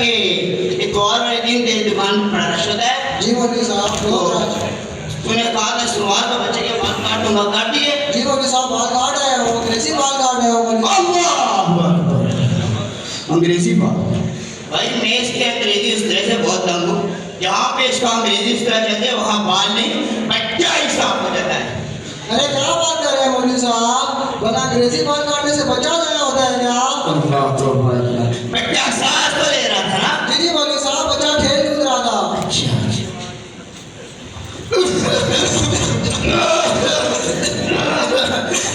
कि एक और दिन तेरी दुकान पर रश होता है। जी मौलवी साहब, तूने कहा था सोमवार को बच्चे के बाल काट दूंगा, काट दिए? जी मौलवी साहब, बाल काट रहे हैं, वो अंग्रेजी बाल काट रहे हो मौलवी। अंग्रेजी बाल? भाई मैं इसके अंग्रेजी उस तरह से बहुत तंग हूँ, जहाँ पे इसका अंग्रेजी इस तरह चलते वहाँ बाल नहीं बच्चा ही साफ हो जाता है। अरे क्या बात कर रहे हैं मौलवी साहब, बना अंग्रेजी बाल काटने से बच्चा गया होता है क्या? बच्चा सांस तो ले रहा था ना? जी जी मौलवी साहब, बच्चा खेल कूद रहा था।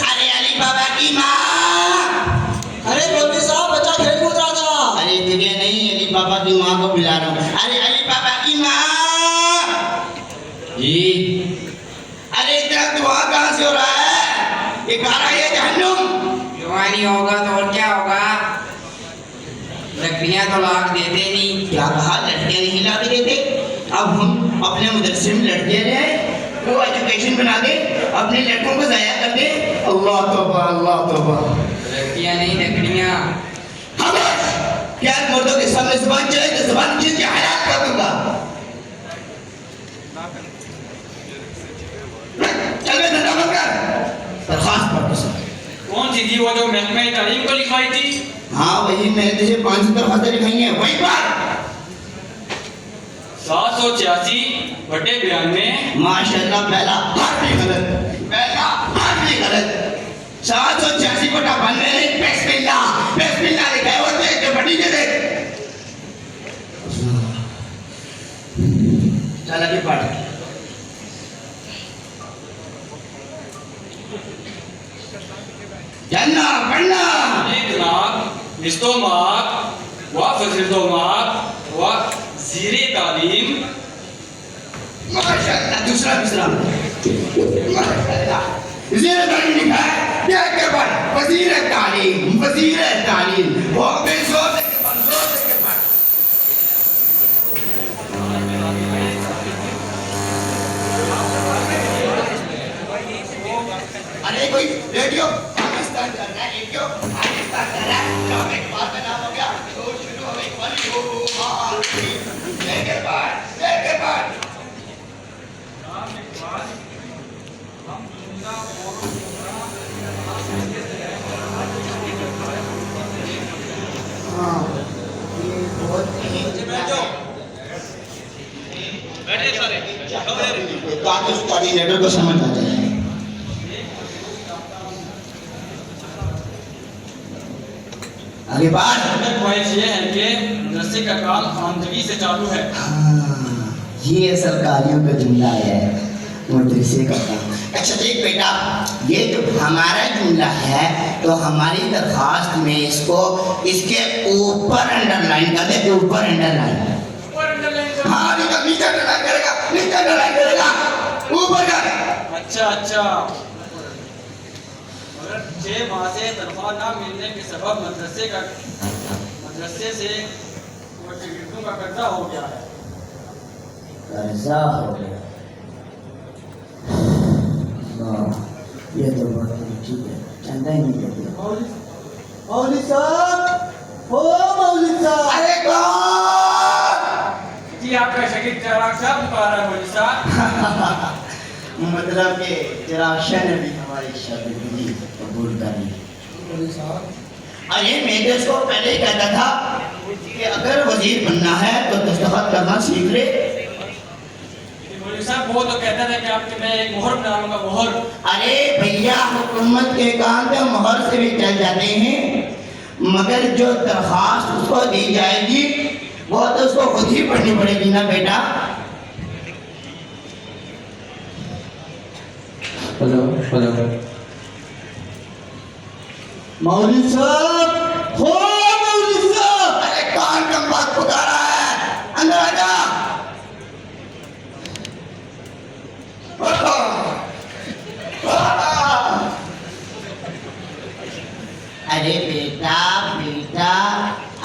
अरे अली बाबा की माँ! अरे मौलवी साहब, बच्चा खेल कूद रहा था। अरे तुझे नहीं, अली बाबा की माँ को बुला रहा हूँ। अरे अली बाबा की माँ! जी अरे इतना दुआ कहाँ से हो रहा है? ये गाना ये जहन्नुम। दुआ नहीं होगा तो और क्या होगा? लकड़ियाँ तो लाख देते नहीं। क्या कहा? लड़कियाँ नहीं ला के देते? अब हम अपने मदरसे में लड़के रहे, वो एजुकेशन बना दे, अपने लड़कों को ज़ाया कर दे। अल्लाह तौबा, अल्लाह तौबा। लकड़ियाँ नहीं, लकड़ियाँ। खामोश! क्या मर्दों के सामने ज़ुबान चले तो ज़ुबान खींच के हलाक कर दूंगा। चल बे, धंधा बंद कर। दरख्वास्त पढ़ तो सर। कौन सी थी वो जो महकमे तालीम को लिखवाई थी? हाँ वही, मैंने तुझे 500 दरख्वास्तें लिखाई हैं, वही पढ़। 786 बटे 92। माशाल्लाह, पहला हाथ भी गलत, पहला हाथ भी गलत। 786 बटा 92 नहीं, बिस्मिल्लाह, बिस्मिल्लाह लिखा है, और देख के बड़ी के देख। चल आगे पढ़। जानना पढ़ना। जनाब, इस्तोमाक व फजलतोमाक व ज़ीरे तालीम। माशाल्लाह, दूसरा माशाल्लाह, ज़ीरे तालीम लिखा है, देख के पढ़। वज़ीरे तालीम, वज़ीरे तालीम, वो बेजोर देख के पढ़, जोर देख के पढ़। अरे कोई रेडियो पाकिस्तान कर रहा है, रेडियो पाकिस्तान कर रहा है। जब एक बार का नाम हो गया तो शुरू हो एक वाली हो लेके बार हाँ ये बहुत बैठे सारे। कागज कोऑर्डिनेटर को समझ आ जाए। आगे बात। ख्वाहिश ये है कि मदरसे का काम आमदनी से चालू है। हाँ, ये सरकारियों का जुमला है, मदरसे का काम। अच्छा देख बेटा, ये जो हमारा जुमला है तो हमारी दरखास्त में इसको इसके ऊपर अंडरलाइन कर दे, ऊपर अंडरलाइन। हाँ नीचे अंडरलाइन करेगा, नीचे अंडरलाइन करेगा, ऊपर कर। अच्छा अगर 6 माह से तनख्वाह ना मिलने के सबब मदरसे से वो टिकटों का कर्जा हो गया है। कर्जा हो गया? ये तो बहुत ठीक है, चंदा ही नहीं करते। मौलवी साहब, ओ मौलवी साहब। अरे कौन? जी आपका शकील चिराग साहब बुला रहा है मौलवी साहब। मतलब कि चिराग ने भी हमारी शर्त कबूल कर ली। मौलवी साहब, अरे मैं तो इसको पहले ही कहता था कि अगर वजीर बनना है तो दस्तखत करना सीख ले। मौलवी साहब वो तो कहता था कि आपके मैं एक मोहर बना लूंगा, मोहर। अरे भैया, हुकूमत के काम तो मोहर से भी चल जाते हैं, मगर जो दरखास्त उसको दी जाएगी वो तो उसको खुद ही पढ़नी पड़ेगी ना बेटा। हेलो मौलवी साहब, हो मौलवी साहब। अरे कान का बात पुकारा है, अंदर आ जा। अरे बेटा बेटा,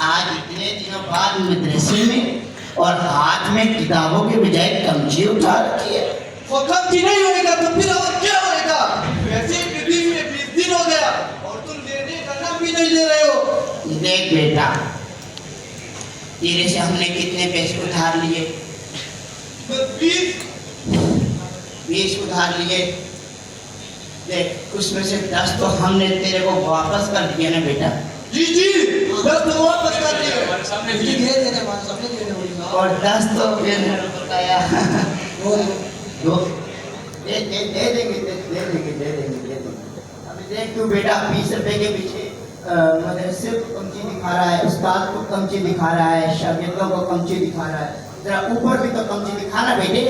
आज इतने दिनों बाद मदरसे में और हाथ में किताबों के बजाय कमची उठा रखी है। कमची नहीं होएगा तो फिर और क्या होएगा? वैसे ही पृथ्वी में 20 दिन हो गया और तुम लेने का नाम भी नहीं ले रहे हो। देख बेटा, तेरे से हमने कितने पैसे उधार लिए? 20 उधार लिए। देख उसमें से 10 तो हमने तेरे को वापस कर दिया ना बेटा। जी जी 10 तो वापस कर दिए। हमारे सामने जी दिए। दे देने हमारे सामने दे देने मौलवी साहब। और 10 तो फिर बताया दो दे देंगे अभी देख तू बेटा 20 रुपए के पीछे मदरसे को कमची दिखा रहा है, उस्ताद को कमची दिखा रहा है, शागिर्दों को कमची दिखा रहा है। जरा ऊपर भी तो कमची दिखाना बेटे।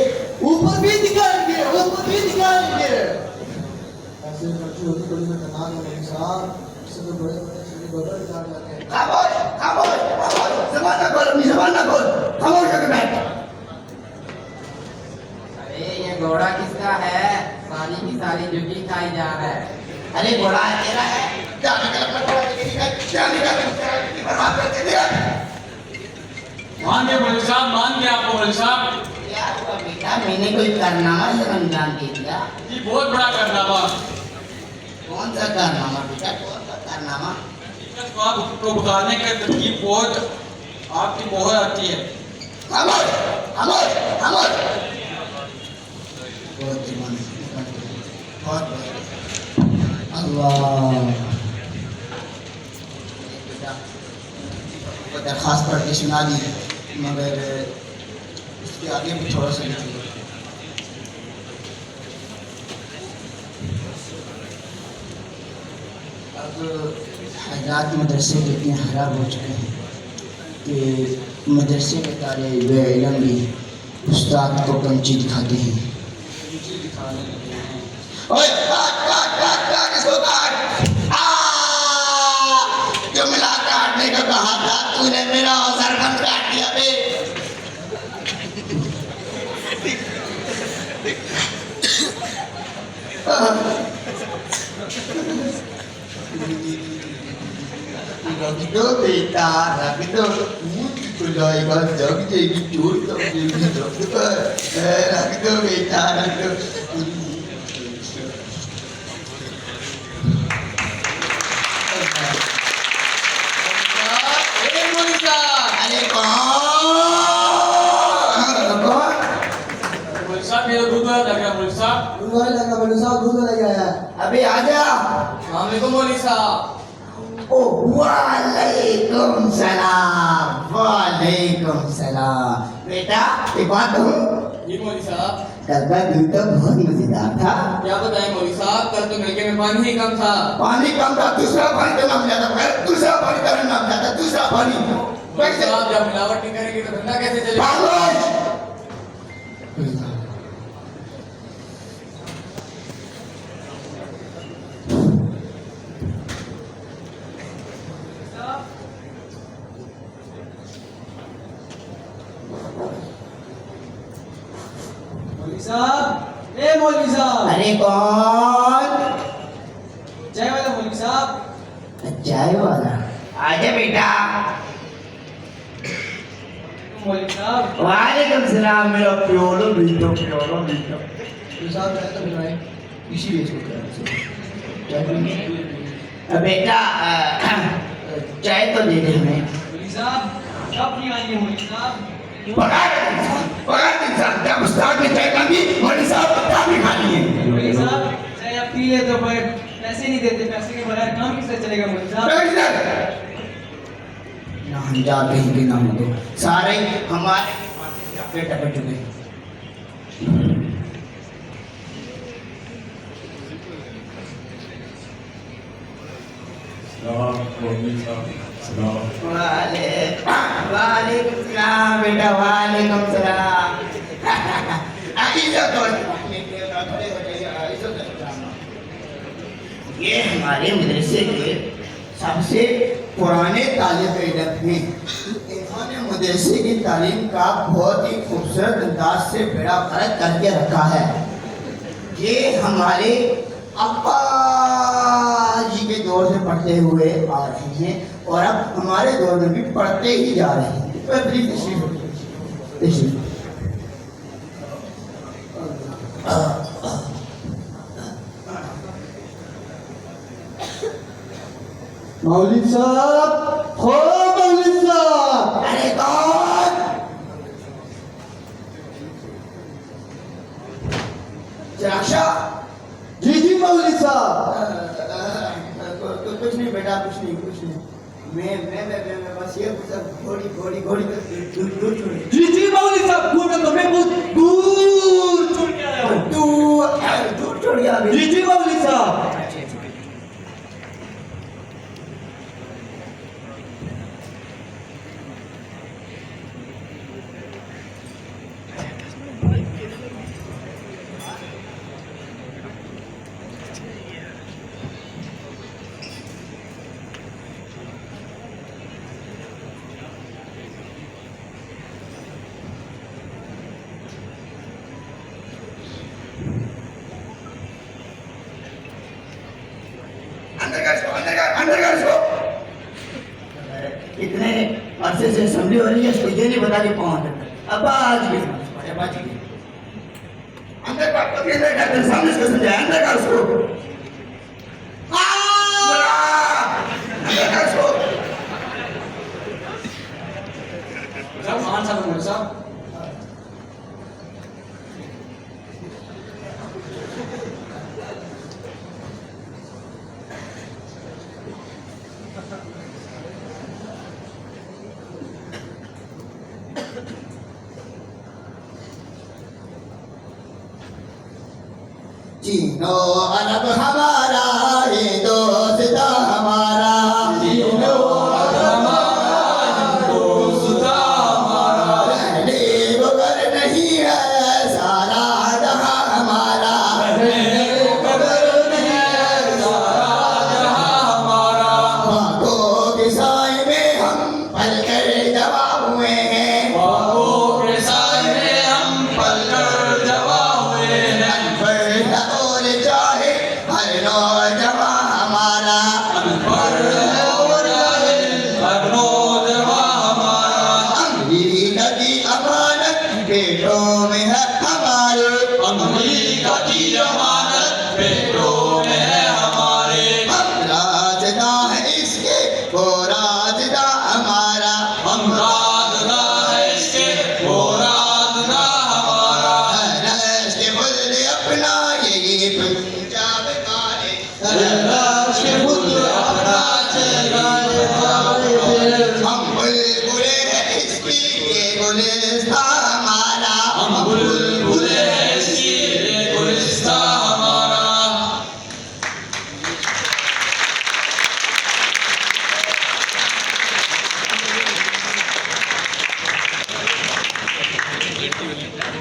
ऊपर भी दिखाएंगे, ऊपर भी दिखाएंगे। ऐसे खर्ची होती बड़ी में कनाल है मौलवी साहब, इससे तो बड़े बड़े जाते हैं। खामोश खामोश खामोश, ज़बान ना खोल, अपनी ज़बान ना खोल, खामोश होकर बैठ। अरे ये घोड़ा किसका है? साली की साली झुकी खाई जा रहा है। अरे घोड़ा तेरा है, जा निकल अपना घोड़ा लेके निकल, जा निकल, बर्बाद कर दिया। मान गए मौलवी साहब, मान गए आपको मौलवी साहब। क्या हुआ बेटा, मैंने कोई कारनामा से रमजान दे दिया? जी बहुत बड़ा कारनामा। कौन सा कारनामा बेटा, कौन सा कारनामा? तो आपको बताने का तरकीब बहुत आपकी मोहर आती है। खामोश खामोश खामोश। बहुत जुबान बहुत अल्लाह। बेटा वो दरखास्त पढ़ के सुना दी, मगर उसके आगे भी थोड़ा सा लिखिए। अब हालात मदरसे के इतने खराब हो चुके हैं कि मदरसे के तालिब इल्म भी उस्ताद को कमची दिखाते हैं। ओए काट काट काट काट इसको काट। जुमला काटने का कहा था, तूने मेरा औजार बंद काट दिया बे। रख दो बेटा, रख दो। खुलाएगा जग जाएगी, चोट समझेगी, रख दो बेटा, रख दो। अरे कौन मौलवी साहब मेरा दूध वाला लग रहा मौलवी साहब। दूध वाले लगा मौलवी साहब, दूध वाला आया है। अबे आजा। अस्सलाम वालेकुम मौलवी साहब। ओ वालेकुम सलाम, वालेकुम सलाम। बेटा एक बात कहूँ, जी मौलवी साहब। कल का दूध तो बहुत मजेदार था। क्या बताएं मौलवी साहब, कल तो नलके में पानी ही कम था। पानी कम था, दूसरा पानी का नाम ज्यादा था, दूसरा पानी का नाम ज्यादा, दूसरा पानी। मौलवी साहब जब मिलावट नहीं करेंगे तो धंधा कैसे चलेगा? खामोश। मौलवी साहब, ए मौलवी साहब। अरे कौन? चाय वाला मौलवी साहब। चाय वाला, आजा बेटा। मौलवी साहब। वालेकुम सलाम, मेरा प्यारा बेटा, प्यारा बेटा। मौलवी साहब चाय तो पिलाएं। इसीलिए इसको करा बेटा, चाय तो दे दे हमें। मौलवी साहब कब नहीं आएंगे मौलवी साहब? पकड़ इंसान, जब उस्ताद ने चाय मांगी, मौलवी साहब किताब भी खानी है। मौलवी साहब चाय आप पी ले तो फिर पैसे नहीं देते, पैसे के बगैर काम किससे चलेगा मौलवी साहब? बैठ जा। ना हम जा कहीं के नाम दो, सारे हमारे बेटा बैठ चुके हैं। वालेकुम सलाम बेटा, वालेकुम सलाम। ये हमारे मदरसे के सबसे पुराने तालिब इल्म हैं। इन्होंने मदरसे की तालीम का बहुत ही खूबसूरत अंदाज से बेड़ा गर्क करके रखा है। ये हमारे अब्बा जी के दौर से पढ़ते हुए आ रहे हैं और अब हमारे दौर में भी पढ़ते ही जा रहे हैं। मौलवी साहब, हो मौलवी साहब। अरे कौन? सब घोड़ी घोड़ी घोड़ी दूर दूर छोड़िए। जी मौलवी साहब, घोड़ा तो मैं बहुत दूर छोड़ के आया हूँ। दूर छोड़िए अभी। जी मौलवी साहब। अंदर कर इसको। इतने अरसे से असेंबली हो रही है, इसको ये नहीं बता रही कौन है। अब आज भी अंदर का पति अंदर का तेरे सामने इसको समझाया, अंदर का उसको। अंदर का उसको। साहब मान साहब मौलवी साहब चीनो अरब हमारा, हिंदुस्ता हमारा। चीनो अरब हमारा, हिंदुस्ता हमारा। रहने बगैर नहीं है सारा जहां हमारा। रहने बगैर नहीं है सारा जहां हमारा। बागों के साए में हम पलकर जवा हुए हैं। बागों के साए में हम पलकर जवा हुए हैं। और चाहे हर नौजवान हमारा। अनपढ़ है और जाहिल हर नौजवान हमारा। अमेरिका की अमानत पेटों में है हमारे। अमेरिका की अमानत पेटों में है हमारे। हम राजदा है इसके, वो राजदा हमारा। हम राजदा है इसके, वो राजदा हमारा। राष्ट्र खुद अपना यही पंजाब का है। राष्ट्र खुद अपना चेहरा हम बुलबुले हैं इसकी, ये गुलिस्तां हमारा। हम बुलबुले हैं इसकी, ये गुलिस्तां हमारा। हम